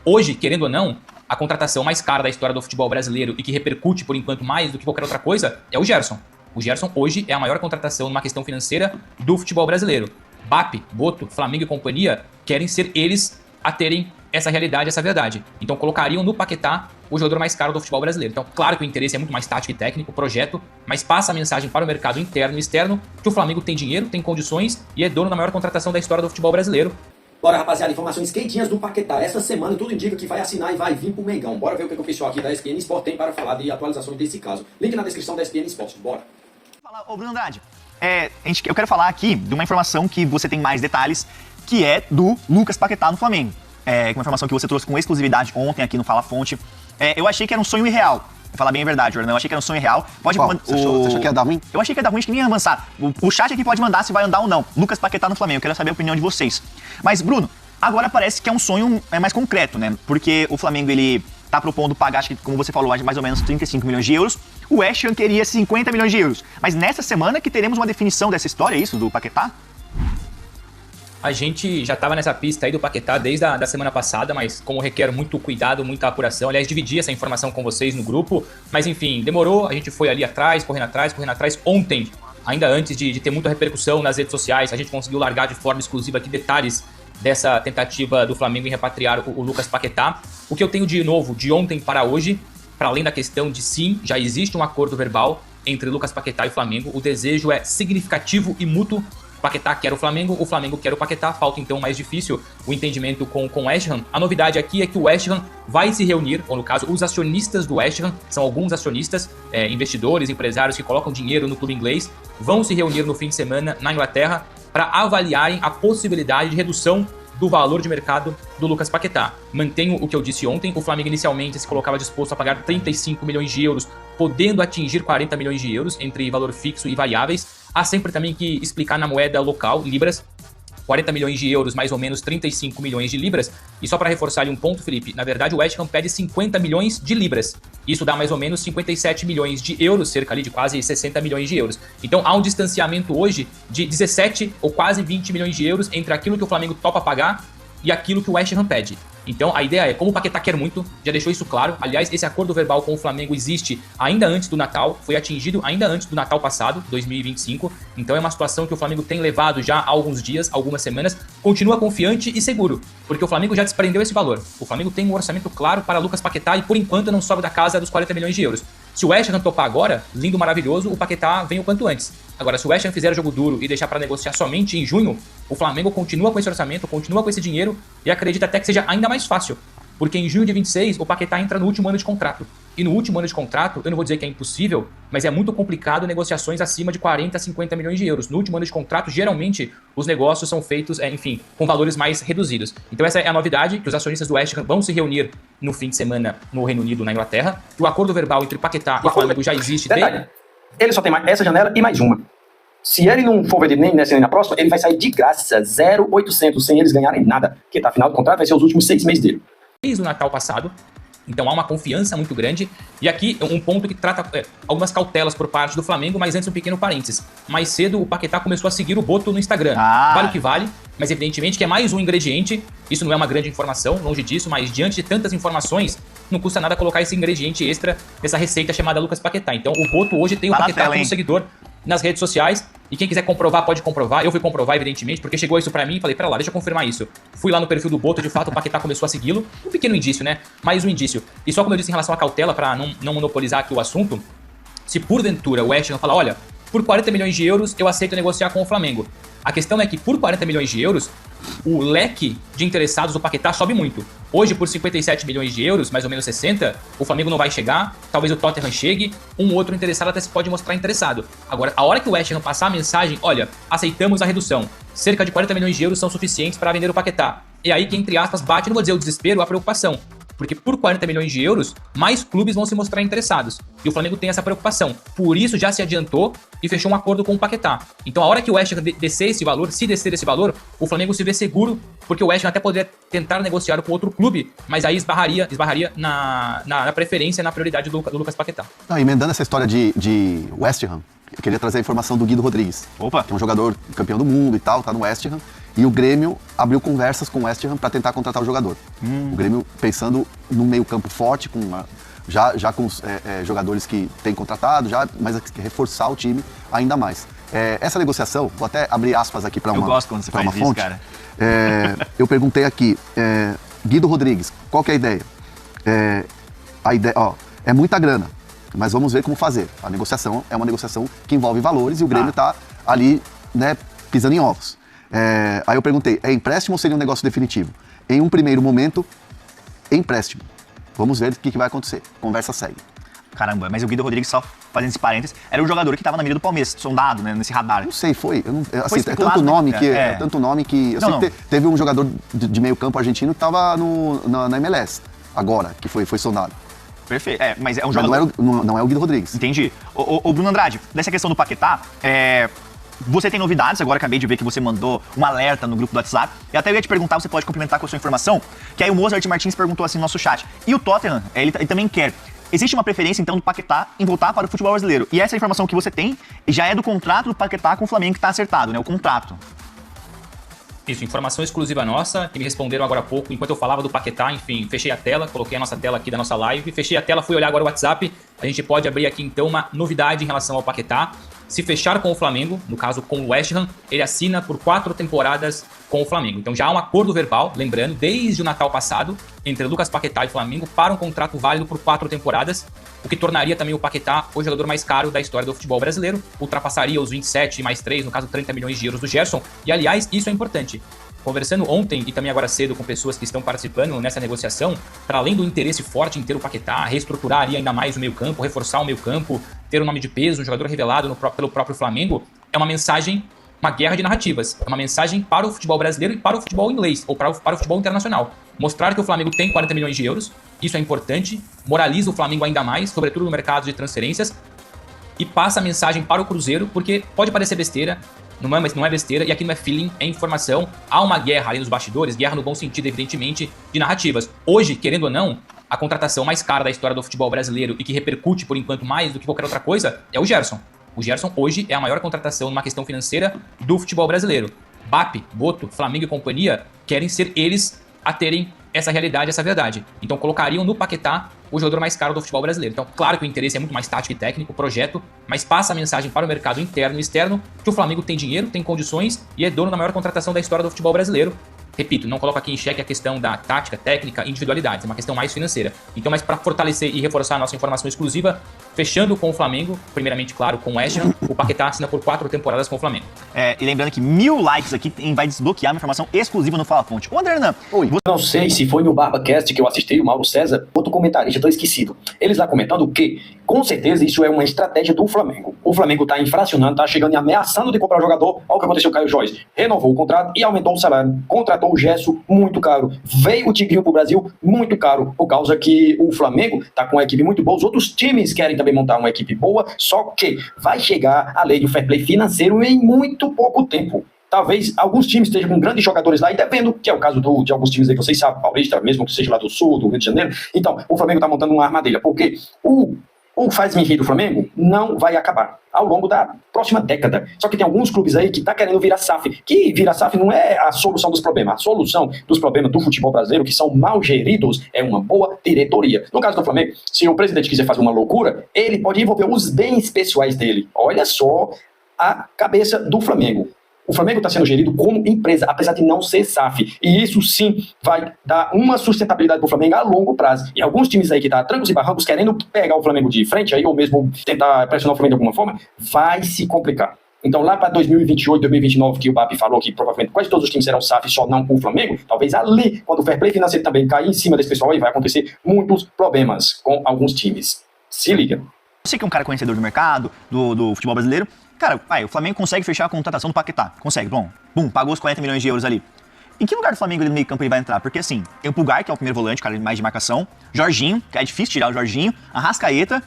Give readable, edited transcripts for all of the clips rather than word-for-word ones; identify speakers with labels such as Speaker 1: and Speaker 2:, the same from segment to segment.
Speaker 1: Hoje, querendo ou não, a contratação mais cara da história do futebol brasileiro e que repercute, por enquanto, mais do que qualquer outra coisa, é o Gerson. O Gerson hoje é a maior contratação numa questão financeira do futebol brasileiro. BAP, Boto, Flamengo e companhia querem ser eles a terem essa realidade, essa verdade. Então colocariam no Paquetá o jogador mais caro do futebol brasileiro. Então, claro que o interesse é muito mais tático e técnico, projeto, mas passa a mensagem para o mercado interno e externo que o Flamengo tem dinheiro, tem condições e é dono da maior contratação da história do futebol brasileiro.
Speaker 2: Bora, rapaziada, informações quentinhas do Paquetá. Essa semana tudo indica que vai assinar e vai vir pro Mengão. Bora ver o que o pessoal aqui da ESPN Sport tem para falar de atualizações desse caso. Link na descrição da ESPN Sport. Bora.
Speaker 3: Ô, Bruno Andrade, eu quero falar aqui de uma informação que você tem mais detalhes, que é do Lucas Paquetá no Flamengo. Uma informação que você trouxe com exclusividade ontem aqui no Fala Fonte. Eu achei que era um sonho irreal. Vou falar bem a verdade, Jordan. Eu achei que era um sonho irreal. Você
Speaker 4: achou que ia dar ruim?
Speaker 3: Eu achei que ia dar ruim, acho que nem ia avançar. O chat aqui pode mandar se vai andar ou não. Lucas Paquetá no Flamengo, eu quero saber a opinião de vocês. Mas, Bruno, agora parece que é um sonho mais concreto, né? Porque o Flamengo, ele tá propondo pagar, acho que, como você falou, mais ou menos 35 milhões de euros. O West Ham queria 50 milhões de euros. Mas nessa semana que teremos uma definição dessa história, é isso, do Paquetá?
Speaker 1: A gente já estava nessa pista aí do Paquetá desde a semana passada, mas como requer muito cuidado, muita apuração, aliás, dividi essa informação com vocês no grupo, mas enfim, demorou, a gente foi ali atrás, correndo atrás. Ontem, ainda antes de ter muita repercussão nas redes sociais, a gente conseguiu largar de forma exclusiva aqui detalhes dessa tentativa do Flamengo em repatriar o Lucas Paquetá. O que eu tenho de novo, de ontem para hoje, para além da questão de sim, já existe um acordo verbal entre Lucas Paquetá e Flamengo, o desejo é significativo e mútuo. O Paquetá quer o Flamengo quer o Paquetá, falta então mais difícil o entendimento com o West Ham. A novidade aqui é que o West Ham vai se reunir, ou no caso, os acionistas do West Ham, são alguns acionistas, investidores, empresários que colocam dinheiro no clube inglês, vão se reunir no fim de semana na Inglaterra para avaliarem a possibilidade de redução do valor de mercado do Lucas Paquetá. Mantenho o que eu disse ontem, o Flamengo inicialmente se colocava disposto a pagar 35 milhões de euros, podendo atingir 40 milhões de euros entre valor fixo e variáveis. Há sempre também que explicar na moeda local, libras, 40 milhões de euros, mais ou menos 35 milhões de libras. E só para reforçar ali um ponto, Felipe, na verdade o West Ham pede 50 milhões de libras. Isso dá mais ou menos 57 milhões de euros, cerca ali de quase 60 milhões de euros. Então há um distanciamento hoje de 17 ou quase 20 milhões de euros entre aquilo que o Flamengo topa pagar e aquilo que o West Ham pede. Então a ideia é, como o Paquetá quer muito, já deixou isso claro, aliás, esse acordo verbal com o Flamengo existe ainda antes do Natal, foi atingido ainda antes do Natal passado, 2025, então é uma situação que o Flamengo tem levado já há alguns dias, algumas semanas, continua confiante e seguro, porque o Flamengo já desprendeu esse valor. O Flamengo tem um orçamento claro para Lucas Paquetá e por enquanto não sobe da casa dos 40 milhões de euros. Se o West Ham topar agora, lindo, maravilhoso, o Paquetá vem o quanto antes. Agora, se o West Ham fizer jogo duro e deixar para negociar somente em junho, o Flamengo continua com esse orçamento, continua com esse dinheiro e acredita até que seja ainda mais fácil. Porque em junho de 26, o Paquetá entra no último ano de contrato. E no último ano de contrato, eu não vou dizer que é impossível, mas é muito complicado negociações acima de 40 a 50 milhões de euros. No último ano de contrato, geralmente, os negócios são feitos, enfim, com valores mais reduzidos. Então essa é a novidade, que os acionistas do West Ham vão se reunir no fim de semana no Reino Unido, na Inglaterra. O acordo verbal entre Paquetá e Flamengo já existe
Speaker 2: desde... Ele só tem essa janela e mais uma. Se ele não for vendido nem nessa nem na próxima, ele vai sair de graça, 0,800, sem eles ganharem nada. Porque tá, final do contrato vai ser os últimos 6 meses dele.
Speaker 1: Desde o Natal passado, então há uma confiança muito grande. E aqui um ponto que trata algumas cautelas por parte do Flamengo, mas antes um pequeno parênteses. Mais cedo o Paquetá começou a seguir o Boto no Instagram. Vale o que vale, mas evidentemente que é mais um ingrediente. Isso não é uma grande informação, longe disso, mas diante de tantas informações, não custa nada colocar esse ingrediente extra nessa receita chamada Lucas Paquetá. Então o Boto hoje tem o Paquetá como seguidor nas redes sociais, e quem quiser comprovar, pode comprovar. Eu fui comprovar, evidentemente, porque chegou isso pra mim e falei, pera lá, deixa eu confirmar isso. Fui lá no perfil do Boto, de fato, o Paquetá começou a segui-lo. Um pequeno indício, né? Mais um indício. E só como eu disse em relação à cautela, pra não monopolizar aqui o assunto, se porventura o West Ham falar, olha, por 40 milhões de euros eu aceito negociar com o Flamengo. A questão é que por 40 milhões de euros, o leque de interessados do Paquetá sobe muito. Hoje, por 57 milhões de euros, mais ou menos 60, o Flamengo não vai chegar, talvez o Tottenham chegue, um outro interessado até se pode mostrar interessado. Agora, a hora que o West Ham passar a mensagem, olha, aceitamos a redução, cerca de 40 milhões de euros são suficientes para vender o Paquetá. É aí que, entre aspas, bate, não vou dizer o desespero, a preocupação. Porque por 40 milhões de euros, mais clubes vão se mostrar interessados. E o Flamengo tem essa preocupação. Por isso já se adiantou e fechou um acordo com o Paquetá. Então a hora que o West Ham descer esse valor, se descer esse valor, o Flamengo se vê seguro, porque o West Ham até poderia tentar negociar com outro clube, mas aí esbarraria na preferência, na prioridade do Lucas Paquetá.
Speaker 4: Não, emendando essa história de West Ham, Eu queria trazer a informação do Guido Rodrigues.
Speaker 3: Opa!
Speaker 4: Que é um jogador campeão do mundo e tal, tá no West Ham. E o Grêmio abriu conversas com o West Ham para tentar contratar o jogador. O Grêmio pensando num meio-campo forte, já com os jogadores que tem contratado, mas reforçar o time ainda mais. Essa negociação, vou até abrir aspas aqui para uma fonte.
Speaker 3: Eu gosto quando você faz isso, cara.
Speaker 4: Eu perguntei aqui, Guido Rodrigues, qual que é a ideia? A ideia, é muita grana, mas vamos ver como fazer. A negociação é uma negociação que envolve valores e o Grêmio está ali, né, pisando em ovos. Aí eu perguntei, é empréstimo ou seria um negócio definitivo? Em um primeiro momento, empréstimo. Vamos ver o que vai acontecer. Conversa segue.
Speaker 3: Caramba, mas o Guido Rodrigues, só fazendo esse parênteses, era um jogador que estava na mira do Palmeiras, sondado, né, nesse radar.
Speaker 4: Não sei, foi.
Speaker 3: Foi
Speaker 4: É tanto nome
Speaker 3: né?
Speaker 4: que... tanto nome que... Eu sei que teve um jogador de meio campo argentino que estava na MLS, agora, que foi sondado.
Speaker 3: Perfeito. Mas é um jogador...
Speaker 4: Não é o Guido Rodrigues.
Speaker 3: Entendi. Ô Bruno Andrade, dessa questão do Paquetá, você tem novidades, agora acabei de ver que você mandou um alerta no grupo do WhatsApp. E até eu ia te perguntar, você pode complementar com a sua informação, que aí o Mozart Martins perguntou assim no nosso chat. E o Tottenham, ele também quer. Existe uma preferência, então, do Paquetá em voltar para o futebol brasileiro. E essa informação que você tem já é do contrato do Paquetá com o Flamengo que está acertado, né? O contrato.
Speaker 1: Isso, informação exclusiva nossa, que me responderam agora há pouco, enquanto eu falava do Paquetá, enfim, fechei a tela, coloquei a nossa tela aqui da nossa live, fechei a tela, fui olhar agora o WhatsApp, a gente pode abrir aqui então uma novidade em relação ao Paquetá. Se fechar com o Flamengo, no caso com o West Ham, ele assina por 4 temporadas com o Flamengo. Então já há um acordo verbal, lembrando, desde o Natal passado, entre Lucas Paquetá e Flamengo, para um contrato válido por 4 temporadas, o que tornaria também o Paquetá o jogador mais caro da história do futebol brasileiro, ultrapassaria os 27 mais 3, no caso 30 milhões de euros do Gerson, e aliás, isso é importante. Conversando ontem e também agora cedo com pessoas que estão participando nessa negociação, para além do interesse forte em ter o Paquetá, reestruturar ali ainda mais o meio-campo, reforçar o meio-campo, ter um nome de peso, um jogador revelado pelo próprio Flamengo, é uma mensagem, uma guerra de narrativas. É uma mensagem para o futebol brasileiro e para o futebol inglês, ou para o futebol internacional. Mostrar que o Flamengo tem 40 milhões de euros, isso é importante, moraliza o Flamengo ainda mais, sobretudo no mercado de transferências, e passa a mensagem para o Cruzeiro, porque pode parecer besteira, mas não é besteira, e aqui não é feeling, é informação. Há uma guerra ali nos bastidores, guerra no bom sentido, evidentemente, de narrativas. Hoje, querendo ou não, a contratação mais cara da história do futebol brasileiro e que repercute, por enquanto, mais do que qualquer outra coisa, é o Gerson. O Gerson hoje é a maior contratação numa questão financeira do futebol brasileiro. BAP, Boto, Flamengo e companhia querem ser eles a terem essa realidade, essa verdade. Então colocariam no Paquetá o jogador mais caro do futebol brasileiro. Então, claro que o interesse é muito mais tático e técnico, projeto, mas passa a mensagem para o mercado interno e externo que o Flamengo tem dinheiro, tem condições e é dono da maior contratação da história do futebol brasileiro. Repito, não coloco aqui em xeque a questão da tática, técnica, individualidades, é uma questão mais financeira. Então, mas para fortalecer e reforçar a nossa informação exclusiva, fechando com o Flamengo, primeiramente, claro, com o West Ham, o Paquetá assina por 4 temporadas com o Flamengo.
Speaker 3: E lembrando que 1000 likes aqui vai desbloquear uma informação exclusiva no Fala Fonte. Ô, André Hernan,
Speaker 2: Não sei se foi no BarbaCast que eu assisti, o Mauro César, outro comentarista, tô esquecido. Eles lá comentando que, com certeza, isso é uma estratégia do Flamengo. O Flamengo tá infracionando, tá chegando e ameaçando de comprar o jogador. Olha o que aconteceu com o Caio Jorge. Renovou o contrato e aumentou o salário. Contratou o Gerson muito caro. Veio o Tigrinho pro Brasil muito caro, por causa que o Flamengo tá com uma equipe muito boa. Os outros times querem também montar uma equipe boa, só que vai chegar a lei do fair play financeiro em muito pouco tempo. Talvez alguns times estejam com grandes jogadores lá e devendo, que é o caso de alguns times aí que vocês sabem, Paulista, mesmo que seja lá do Sul, do Rio de Janeiro. Então, o Flamengo está montando uma armadilha, porque o faz-me rir do Flamengo não vai acabar ao longo da próxima década. Só que tem alguns clubes aí que tá querendo virar SAF, que virar SAF não é a solução dos problemas. A solução dos problemas do futebol brasileiro, que são mal geridos, é uma boa diretoria. No caso do Flamengo, se o presidente quiser fazer uma loucura, ele pode envolver os bens pessoais dele. Olha só a cabeça do Flamengo. O Flamengo está sendo gerido como empresa, apesar de não ser SAF. E isso sim vai dar uma sustentabilidade para o Flamengo a longo prazo. E alguns times aí que estão trancos e barrancos querendo pegar o Flamengo de frente, aí, ou mesmo tentar pressionar o Flamengo de alguma forma, vai se complicar. Então lá para 2028, 2029, que o BAP falou que provavelmente quase todos os times serão SAF, só não o Flamengo, talvez ali, quando o fair play financeiro também cair em cima desse pessoal, aí vai acontecer muitos problemas com alguns times. Se liga.
Speaker 3: Você que é um cara conhecedor do mercado, do futebol brasileiro, cara, o Flamengo consegue fechar a contratação do Paquetá. Consegue, bom, pagou os 40 milhões de euros ali. Em que lugar do Flamengo ali no meio campo ele vai entrar? Porque assim, tem o Pulgar, que é o primeiro volante, cara mais de marcação, Jorginho, que é difícil tirar o Jorginho, Arrascaeta,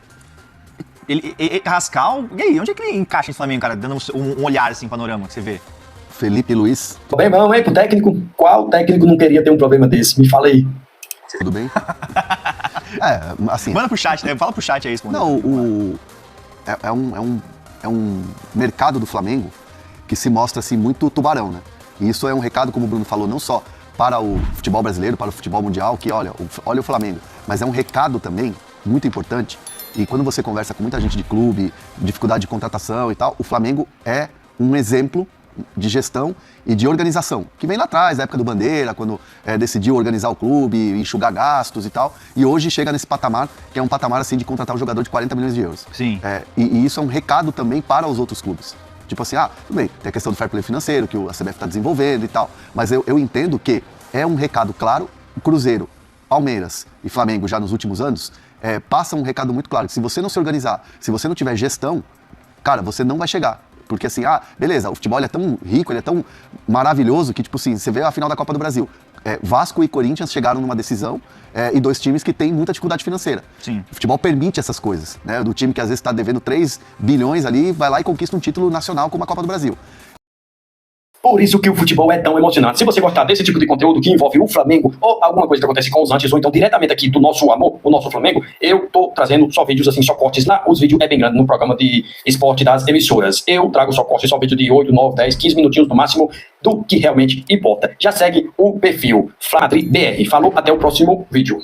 Speaker 3: Rascal, e aí, onde é que ele encaixa esse Flamengo, cara, dando um olhar assim, panorama, que você vê?
Speaker 4: Felipe Luiz.
Speaker 2: Problemão, hein, pro técnico? Qual técnico não queria ter um problema desse? Me fala aí.
Speaker 4: Tudo bem? Assim...
Speaker 3: Manda pro chat, né? Fala pro chat aí, responde.
Speaker 4: Não, é um um mercado do Flamengo que se mostra assim muito tubarão, né? E isso é um recado, como o Bruno falou, não só para o futebol brasileiro, para o futebol mundial, que olha o Flamengo, mas é um recado também muito importante. E quando você conversa com muita gente de clube, dificuldade de contratação e tal, o Flamengo é um exemplo de gestão e de organização, que vem lá atrás, da época do Bandeira, quando decidiu organizar o clube, enxugar gastos e tal, e hoje chega nesse patamar, que é um patamar assim de contratar um jogador de 40 milhões de euros.
Speaker 3: Sim.
Speaker 4: E isso é um recado também para os outros clubes. Tipo assim, tudo bem, tem a questão do fair play financeiro, que a CBF está desenvolvendo e tal, mas eu entendo que é um recado claro, o Cruzeiro, Palmeiras e Flamengo já nos últimos anos, passam um recado muito claro, que se você não se organizar, se você não tiver gestão, cara, você não vai chegar. Porque assim, beleza, o futebol ele é tão rico, ele é tão maravilhoso que, tipo assim, você vê a final da Copa do Brasil. Vasco e Corinthians chegaram numa decisão e dois times que têm muita dificuldade financeira.
Speaker 3: Sim.
Speaker 4: O futebol permite essas coisas, né? Do time que às vezes está devendo 3 bilhões ali, vai lá e conquista um título nacional como a Copa do Brasil.
Speaker 2: Por isso que o futebol é tão emocionante. Se você gostar desse tipo de conteúdo que envolve o Flamengo ou alguma coisa que acontece com os antes, ou então diretamente aqui do nosso amor, o nosso Flamengo, eu tô trazendo só vídeos assim, só cortes lá. Os vídeos é bem grande no programa de esporte das emissoras. Eu trago só cortes, só vídeo de 8, 9, 10, 15 minutinhos no máximo do que realmente importa. Já segue o perfil FlamadriBR. Falou, até o próximo vídeo.